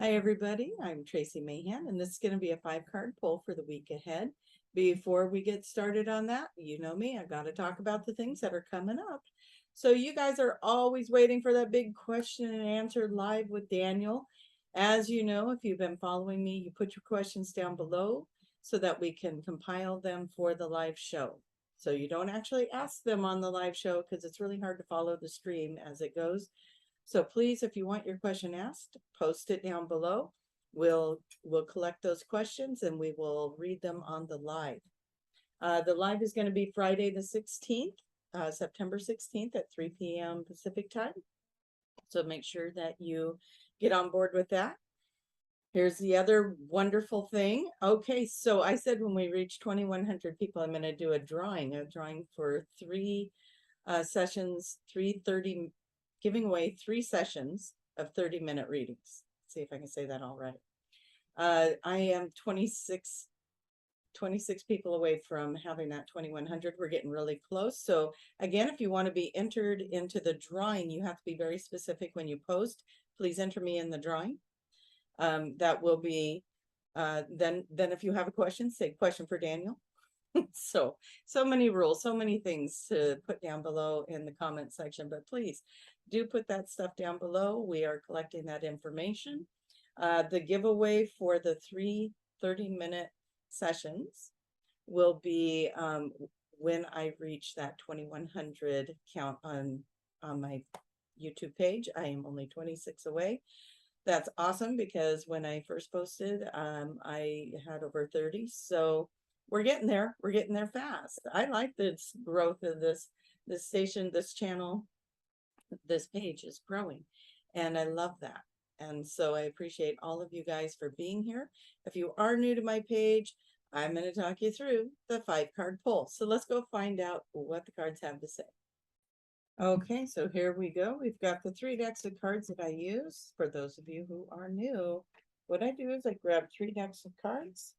Hi, everybody. I'm Tracie Mahan, and this is going to be a 5-card pull for the week ahead. Before we get started on that, you know me, I got to talk about the things that are coming up. So you guys are always waiting for that big question and answer live with Daniel. As you know, if you've been following me, you put your questions down below so that we can compile them for the live show. So you don't actually ask them on the live show because it's really hard to follow the stream as it goes. So please, if you want your question asked, post it down below. We'll collect those questions and we will read them on the live. The live is going to be Friday the 16th, September 16th at 3 p.m. Pacific time. So make sure that you get on board with that. Here's the other wonderful thing. Okay, so I said when we reach 2,100 people, I'm going to do a drawing for 3 sessions, 3:30, giving away 3 sessions of 30-minute readings. Let's see if I can say that all right. I am 26 people away from having that 2,100. We're getting really close. So again, if you want to be entered into the drawing, you have to be very specific when you post. Please enter me in the drawing. That will be, then if you have a question, say question for Daniel. So many rules, so many things to put down below in the comment section, but please do put that stuff down below. We are collecting that information. The giveaway for the 3 30-minute sessions will be when I reach that 2,100 count on my YouTube page. I am only 26 away. That's awesome because when I first posted, I had over 30. So we're getting there. We're getting there fast. I like this growth of this station, this channel. This page is growing, and I love that. And so I appreciate all of you guys for being here. If you are new to my page, I'm going to talk you through the 5-card pull. So let's go find out what the cards have to say. Okay, so here we go. We've got the 3 decks of cards that I use. For those of you who are new, what I do is I grab 3 decks of cards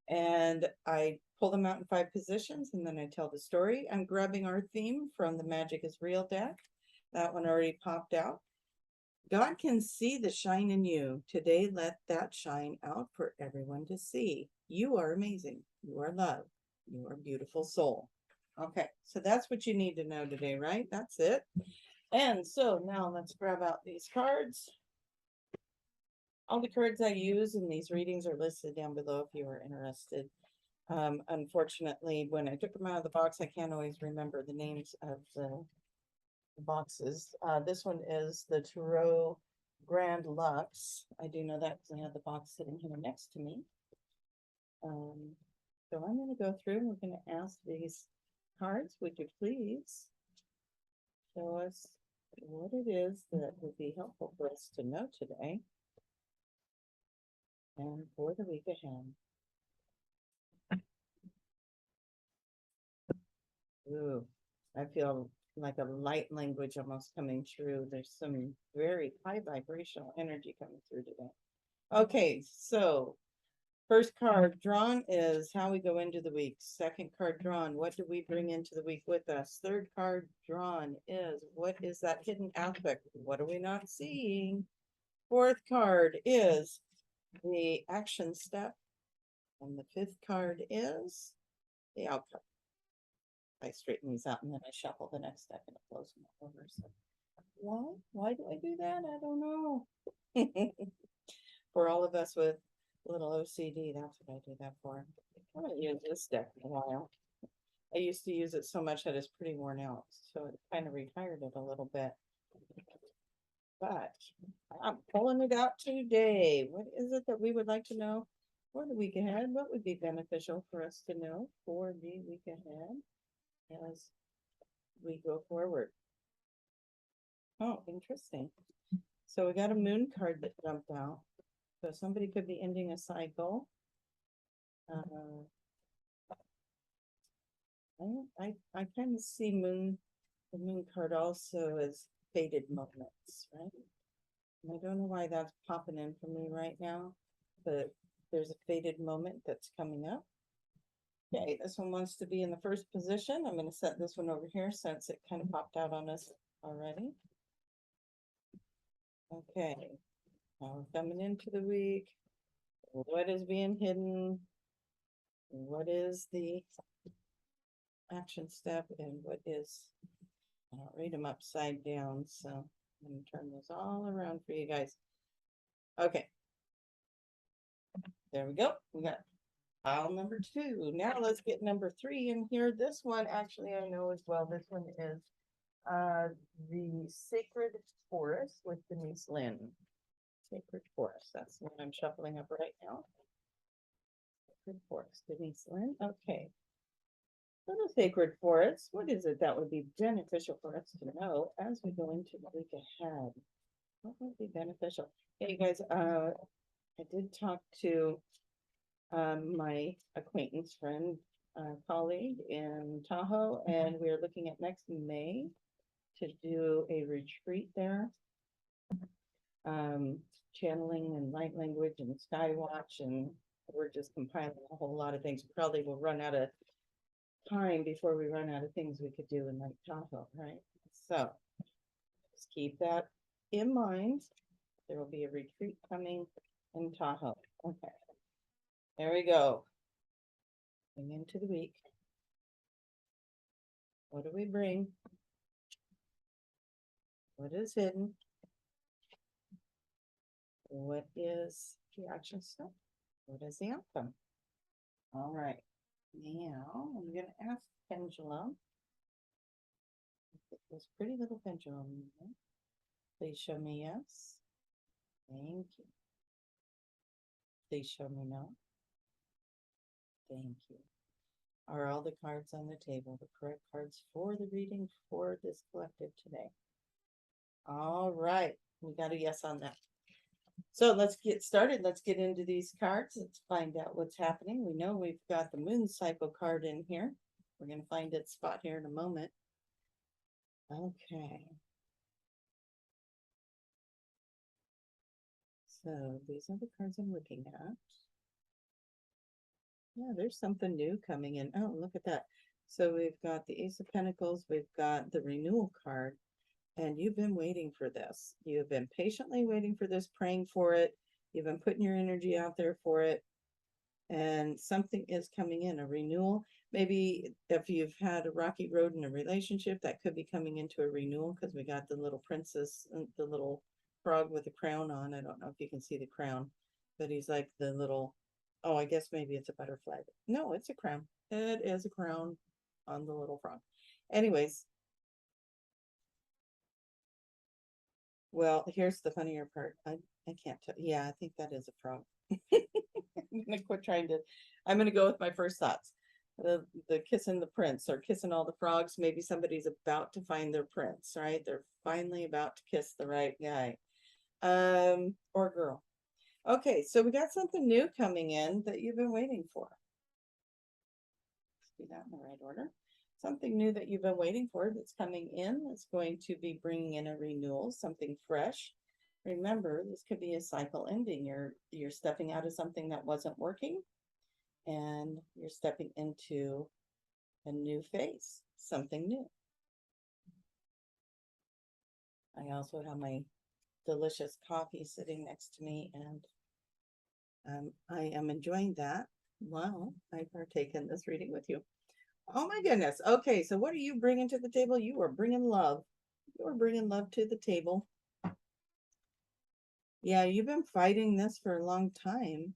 and I pull them out in 5 positions, and then I tell the story. I'm grabbing our theme from the Magic is Real deck. That one already popped out. God can see the shine in you. Today, let that shine out for everyone to see. You are amazing. You are loved. You are a beautiful soul. Okay, so that's what you need to know today, right? That's it. And so now let's grab out these cards. All the cards I use in these readings are listed down below if you are interested. Unfortunately, when I took them out of the box, I can't always remember the names of the boxes. This one is the Tarot Grand Luxe. I do know that because I have the box sitting here next to me. So I'm going to go through and we're going to ask these cards, would you please show us what it is that would be helpful for us to know today and for the week ahead. Ooh, I feel like a light language almost coming through. There's some very high vibrational energy coming through today. Okay, so first card drawn is how we go into the week. Second card drawn, what do we bring into the week with us? Third card drawn is what is that hidden aspect? What are we not seeing? Fourth card is the action step. And the 5th card is the outcome. I straighten these out and then I shuffle the next deck and it flows them over. So why do I do that? I don't know. For all of us with little OCD, that's what I do that for. I haven't used this deck in a while. I used to use it so much that it's pretty worn out, so it kind of retired it a little bit. But I'm pulling it out today. What is it that we would like to know for the week ahead? What would be beneficial for us to know for the week ahead as we go forward? Oh, interesting. So we got a moon card that jumped out. So somebody could be ending a cycle. I kind of see the moon card also as faded moments, right? And I don't know why that's popping in for me right now, but there's a faded moment that's coming up. Okay, this one wants to be in the first position. I'm going to set this one over here since it kind of popped out on us already. Okay, Now we're coming into the week. What is being hidden? What is the action step? And what is, I'll read them upside down. So I'm going to turn this all around for you guys. Okay. There we go. We got pile number 2. Now let's get number 3 in here. This one, actually, I know as well. This one is the Sacred Forest with Denise Lynn. Sacred Forest. That's what I'm shuffling up right now. Sacred Forest, Denise Lynn. Okay. For the Sacred Forest, what is it that would be beneficial for us to know as we go into the week ahead? What would be beneficial? Hey, you guys, I did talk to my acquaintance, friend, colleague in Tahoe, and we're looking at next May to do a retreat there. Channeling and light language and sky watch, and we're just compiling a whole lot of things. Probably will run out of time before we run out of things we could do in Lake Tahoe, right? So just keep that in mind. There will be a retreat coming in Tahoe. Okay, there we go. Going into the week. What do we bring? What is hidden? What is the action step? What is the outcome? All right. Now I'm going to ask Pendulum. This pretty little pendulum. Please show me yes. Thank you. Please show me no. Thank you. Are all the cards on the table the correct cards for the reading for this collective today? All right. We got a yes on that. So let's get started. Let's get into these cards. Let's find out what's happening. We know we've got the moon cycle card in here. We're going to find its spot here in a moment. Okay. So these are the cards I'm looking at. Yeah, there's something new coming in. Oh, look at that. So we've got the Ace of Pentacles. We've got the Renewal card. And you've been waiting for this. You've been patiently waiting for this, praying for it. You've been putting your energy out there for it. And something is coming in, a renewal. Maybe if you've had a rocky road in a relationship, that could be coming into a renewal, because we got the little princess, the little frog with a crown on. I don't know if you can see the crown, but he's like the little, oh, I guess maybe it's a butterfly. No, it's a crown. It is a crown on the little frog. Anyways. Well, here's the funnier part. I can't tell. Yeah, I think that is a frog. I'm gonna quit trying to. I'm gonna go with my first thoughts. The kissing the prince or kissing all the frogs. Maybe somebody's about to find their prince, right? They're finally about to kiss the right guy, or girl. Okay, so we got something new coming in that you've been waiting for. Let's do that in the right order. Something new that you've been waiting for that's coming in. That's going to be bringing in a renewal, something fresh. Remember, this could be a cycle ending. You're stepping out of something that wasn't working, and you're stepping into a new phase, something new. I also have my delicious coffee sitting next to me, and I am enjoying that while I partake in this reading with you. Oh my goodness. Okay, so what are you bringing to the table? You are bringing love. You are bringing love to the table. Yeah, you've been fighting this for a long time.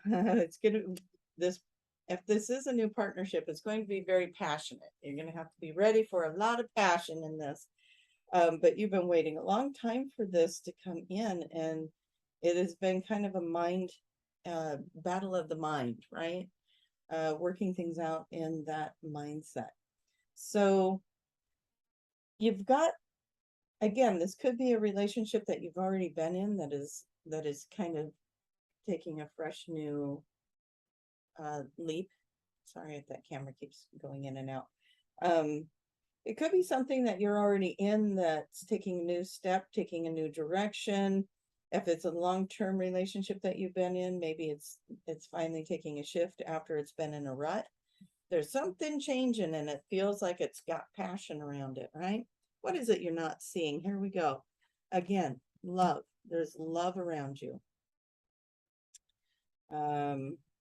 It's gonna if this is a new partnership, it's going to be very passionate. You're going to have to be ready for a lot of passion in this. But you've been waiting a long time for this to come in, and it has been kind of a mind battle of the mind, right? Working things out in that mindset. So you've got, again, this could be a relationship that you've already been in that is kind of taking a fresh new leap. Sorry if that camera keeps going in and out. It could be something that you're already in that's taking a new step, taking a new direction. If it's a long-term relationship that you've been in, maybe it's finally taking a shift after it's been in a rut. There's something changing, and it feels like it's got passion around it, right? What is it you're not seeing? Here we go. Again, love. There's love around you.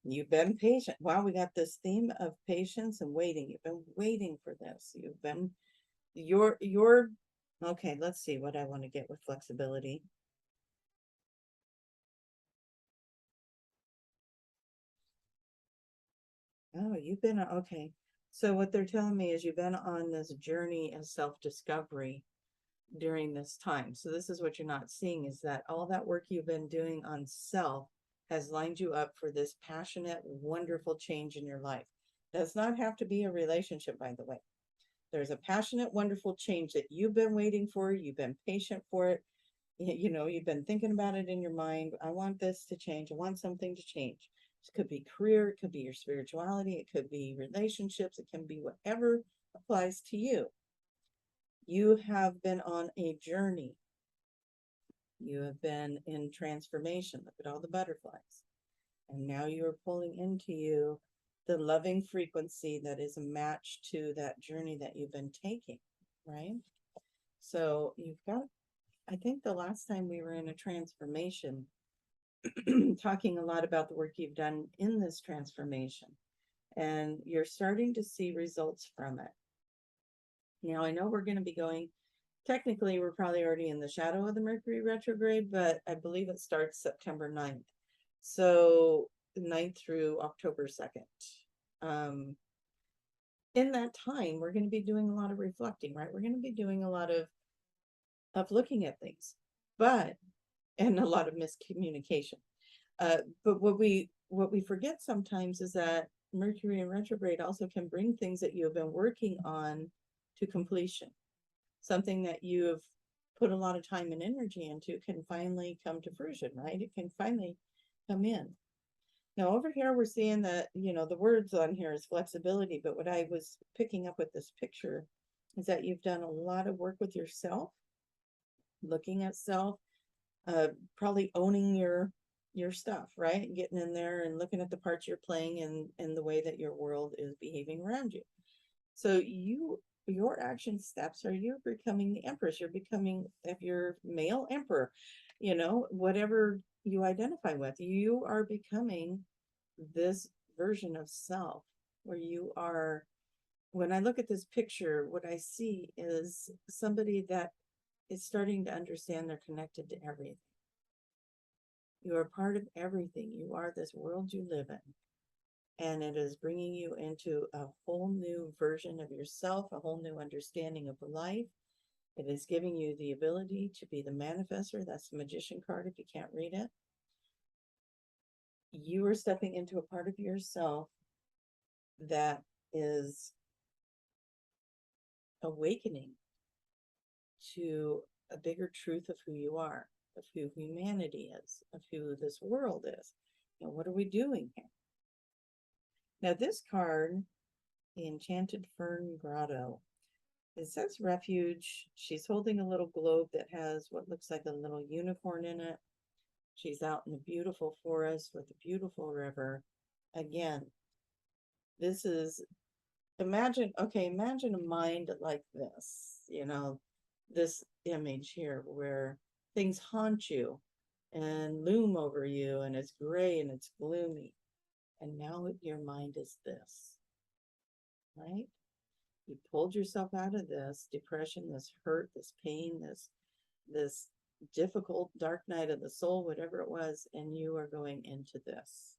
You've been patient. Wow, we got this theme of patience and waiting. You've been waiting for this. You've been your okay, let's see what I want to get with flexibility. Oh, you've been okay. So what they're telling me is you've been on this journey of self-discovery during this time. So this is what you're not seeing, is that all that work you've been doing on self has lined you up for this passionate, wonderful change in your life. Does not have to be a relationship, by the way. There's a passionate, wonderful change that you've been waiting for. You've been patient for it. You know, you've been thinking about it in your mind. I want this to change. I want something to change. It could be career, it could be your spirituality, it could be relationships, it can be whatever applies to you. You have been on a journey. You have been in transformation. Look at all the butterflies. And now you are pulling into you the loving frequency that is a match to that journey that you've been taking, right? So you've got, I think the last time we were in a transformation, talking a lot about the work you've done in this transformation, and you're starting to see results from it. Now, I know we're going to be going, technically, we're probably already in the shadow of the Mercury retrograde, but I believe it starts September 9th. So 9th through October 2nd. In that time, we're going to be doing a lot of reflecting, right? We're going to be doing a lot of looking at things, and a lot of miscommunication. But what we forget sometimes is that Mercury in retrograde also can bring things that you have been working on to completion. Something that you have put a lot of time and energy into can finally come to fruition, right? It can finally come in. Now over here, we're seeing that, you know, the words on here is flexibility, but what I was picking up with this picture is that you've done a lot of work with yourself, looking at self, probably owning your stuff, right? Getting in there and looking at the parts you're playing and the way that your world is behaving around you. So your action steps are you're becoming the empress. You're becoming, if you're male, emperor, you know, whatever you identify with, you are becoming this version of self where you are. When I look at this picture, what I see is somebody that is starting to understand they're connected to everything. You are part of everything. You are this world you live in. And it is bringing you into a whole new version of yourself, a whole new understanding of life. It is giving you the ability to be the manifestor. That's the magician card if you can't read it. You are stepping into a part of yourself that is awakening to a bigger truth of who you are, of who humanity is, of who this world is. You know, what are we doing here? Now, this card, the Enchanted Fern Grotto, it says refuge. She's holding a little globe that has what looks like a little unicorn in it. She's out in a beautiful forest with a beautiful river. Again, this is, imagine a mind like this, you know, this image here where things haunt you and loom over you and it's gray and it's gloomy. And now your mind is this, right? You pulled yourself out of this depression, this hurt, this pain, this difficult dark night of the soul, whatever it was, and you are going into this.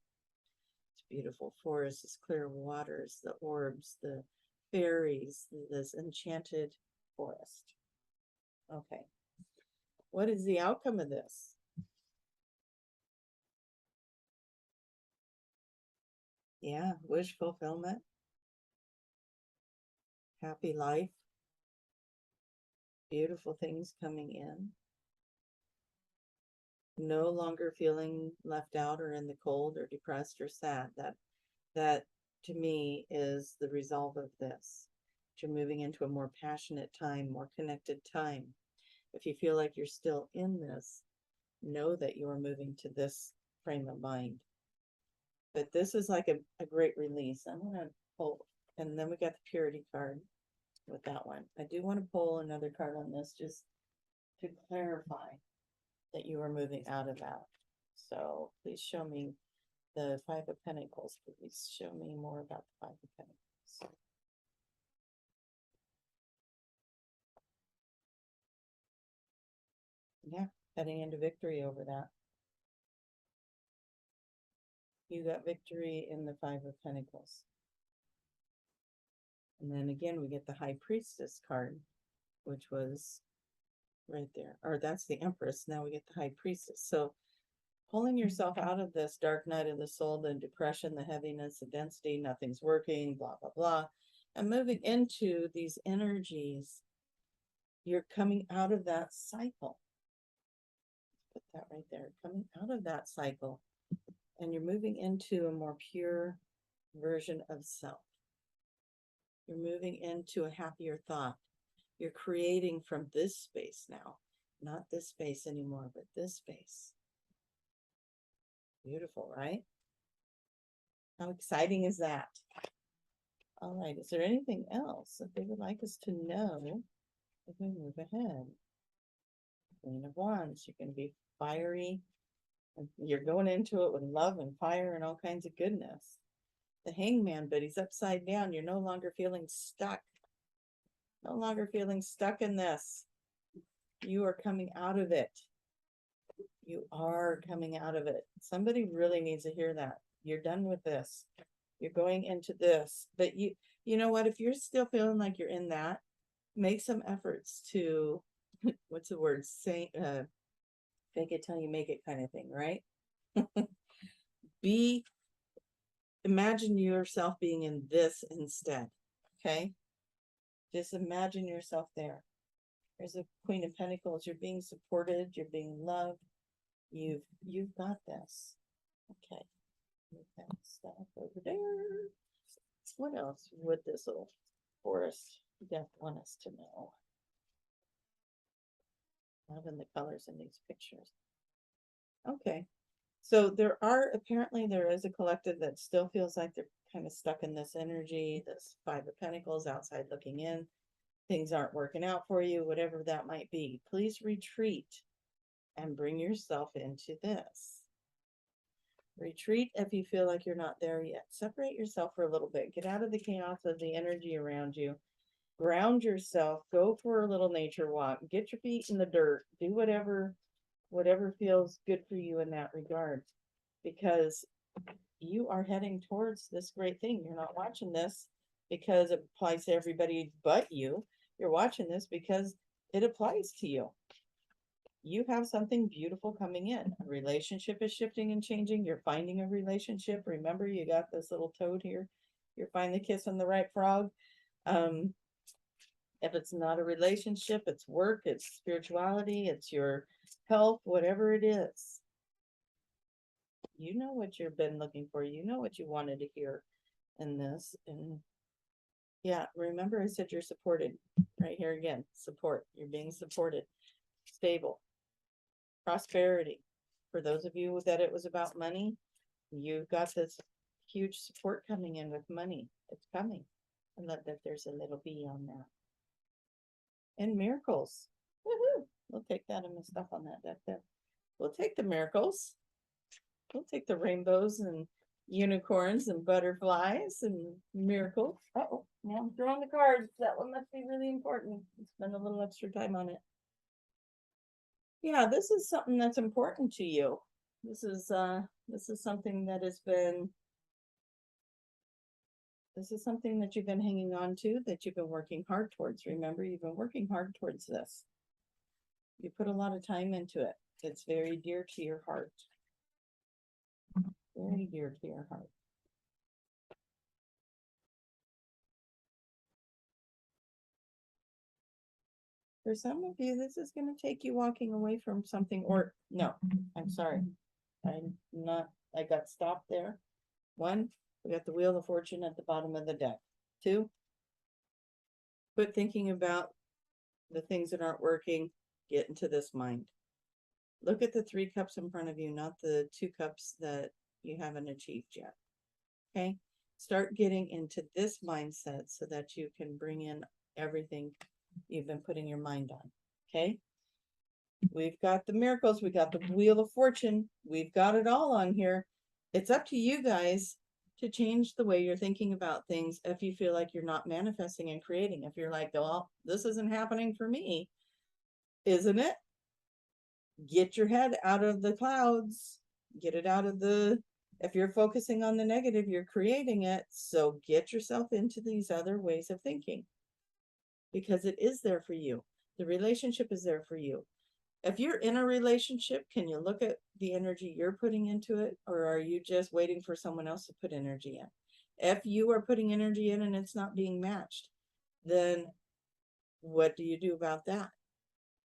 It's beautiful forest, this clear waters, the orbs, the fairies, this enchanted forest. Okay. What is the outcome of this? Yeah, wish fulfillment, happy life, beautiful things coming in. No longer feeling left out or in the cold or depressed or sad. That to me is the resolve of this. You're moving into a more passionate time, more connected time. If you feel like you're still in this, know that you are moving to this frame of mind. But this is like a great release. I'm going to pull, and then we got the purity card with that one. I do want to pull another card on this just to clarify. that you are moving out of that. So please show me the Five of Pentacles. Please show me more about the Five of Pentacles. Yeah, heading into victory over that. You got victory in the Five of Pentacles. And then again, we get the High Priestess card, which was right there. Or that's the Empress. Now we get the High Priestess. So pulling yourself out of this dark night of the soul, the depression, the heaviness, the density, nothing's working, blah, blah, blah. And moving into these energies, you're coming out of that cycle. Put that right there. Coming out of that cycle. And you're moving into a more pure version of self. You're moving into a happier thought. You're creating from this space now. Not this space anymore, but this space. Beautiful, right? How exciting is that? All right, is there anything else that they would like us to know as we move ahead? Queen of Wands, you're going to be fiery. You're going into it with love and fire and all kinds of goodness. The Hangman, but he's upside down. You're no longer feeling stuck. No longer feeling stuck in this. You are coming out of it. You are coming out of it. Somebody really needs to hear that. You're done with this. You're going into this. But you know what? If you're still feeling like you're in that, make some efforts to, what's the word? Say, fake it till you make it kind of thing, right? Imagine yourself being in this instead. Okay? Just imagine yourself there. There's a Queen of Pentacles. You're being supported. You're being loved. You've got this. Okay. Move that stuff over there. What else would this little forest deck want us to know? Loving the colors in these pictures. Okay. So there is a collective that still feels like they're kind of stuck in this energy, this Five of Pentacles, outside looking in. Things aren't working out for you, whatever that might be. Please retreat and bring yourself into this. Retreat if you feel like you're not there yet. Separate yourself for a little bit. Get out of the chaos of the energy around you. Ground yourself. Go for a little nature walk. Get your feet in the dirt. Do whatever feels good for you in that regard. Because you are heading towards this great thing. You're not watching this because it applies to everybody but you. You're watching this because it applies to you. You have something beautiful coming in. A relationship is shifting and changing. You're finding a relationship. Remember, you got this little toad here. You're finally kissing the right frog. If it's not a relationship, it's work, it's spirituality, it's your health, whatever it is. You know what you've been looking for. You know what you wanted to hear in this. And yeah, remember I said you're supported. Right here again, support. You're being supported. Stable. Prosperity. For those of you that it was about money, you've got this huge support coming in with money. It's coming. And that there's a little bee on that. And miracles. Woohoo! We'll take that and the stuff on that deck there. We'll take the miracles. We'll take the rainbows and unicorns and butterflies and miracles. Uh-oh, now I'm throwing the cards. That one must be really important. Spend a little extra time on it. Yeah, this is something that's important to you. This is something that has been, this is something that you've been hanging on to, that you've been working hard towards. Remember, you've been working hard towards this. You put a lot of time into it. It's very dear to your heart. Very dear to your heart. For some of you, this is going to take you walking away from something, or no, I'm sorry. I got stopped there. One, we got the Wheel of Fortune at the bottom of the deck. Two, quit thinking about the things that aren't working. Get into this mind. Look at the 3 cups in front of you, not the 2 cups that you haven't achieved yet. Okay? Start getting into this mindset so that you can bring in everything you've been putting your mind on. Okay? We've got the miracles. We got the Wheel of Fortune. We've got it all on here. It's up to you guys to change the way you're thinking about things if you feel like you're not manifesting and creating. If you're like, well, this isn't happening for me, isn't it? Get your head out of the clouds. Get it out of the, if you're focusing on the negative, you're creating it. So get yourself into these other ways of thinking, because it is there for you. The relationship is there for you. If you're in a relationship, can you look at the energy you're putting into it, or are you just waiting for someone else to put energy in? If you are putting energy in and it's not being matched, then what do you do about that?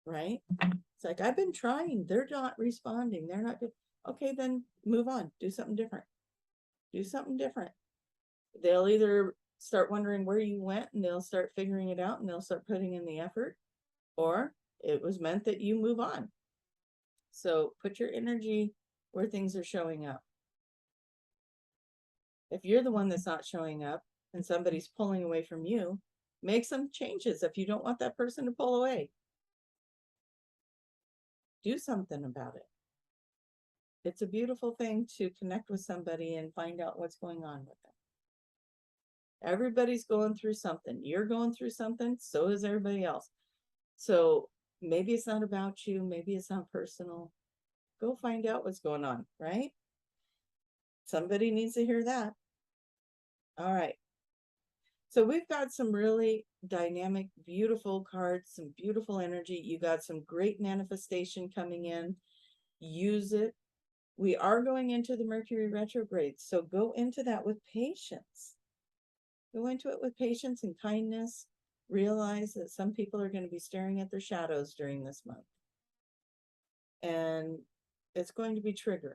Right? It's like, I've been trying. They're not responding. They're not good. Okay, then move on. Do something different. Do something different. They'll either start wondering where you went and they'll start figuring it out and they'll start putting in the effort, or it was meant that you move on. So put your energy where things are showing up. If you're the one that's not showing up and somebody's pulling away from you, make some changes if you don't want that person to pull away. Do something about it. It's a beautiful thing to connect with somebody and find out what's going on with them. Everybody's going through something. You're going through something, so is everybody else. So maybe it's not about you, maybe it's not personal. Go find out what's going on, right? Somebody needs to hear that. All right. So we've got some really dynamic, beautiful cards, some beautiful energy. You got some great manifestation coming in. Use it. We are going into the Mercury retrograde, so go into that with patience. Go into it with patience and kindness. Realize that some people are going to be staring at their shadows during this month. And it's going to be triggering.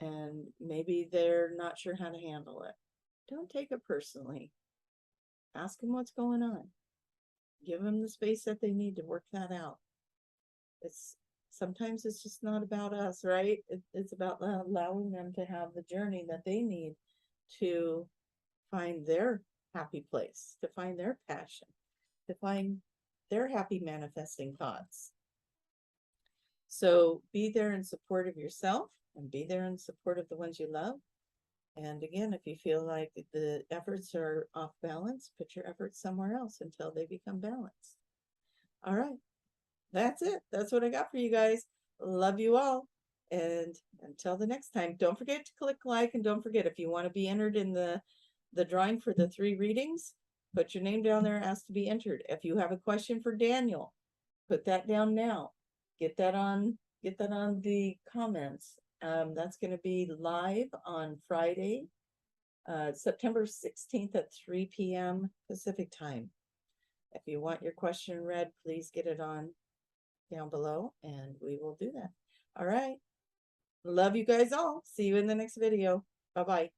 And maybe they're not sure how to handle it. Don't take it personally. Ask them what's going on. Give them the space that they need to work that out. Sometimes it's just not about us, right? It's about allowing them to have the journey that they need to find their happy place, to find their passion, to find their happy manifesting thoughts. So be there in support of yourself and be there in support of the ones you love. And again, if you feel like the efforts are off balance, put your efforts somewhere else until they become balanced. All right. That's it. That's what I got for you guys. Love you all. And until the next time, don't forget to click like, and don't forget, if you want to be entered in the drawing for the 3 readings, put your name down there, ask to be entered. If you have a question for Daniel, put that down now. Get that on the comments. That's going to be live on Friday, September 16th at 3 p.m. Pacific time. If you want your question read, please get it on down below and we will do that. All right. Love you guys all. See you in the next video. Bye-bye.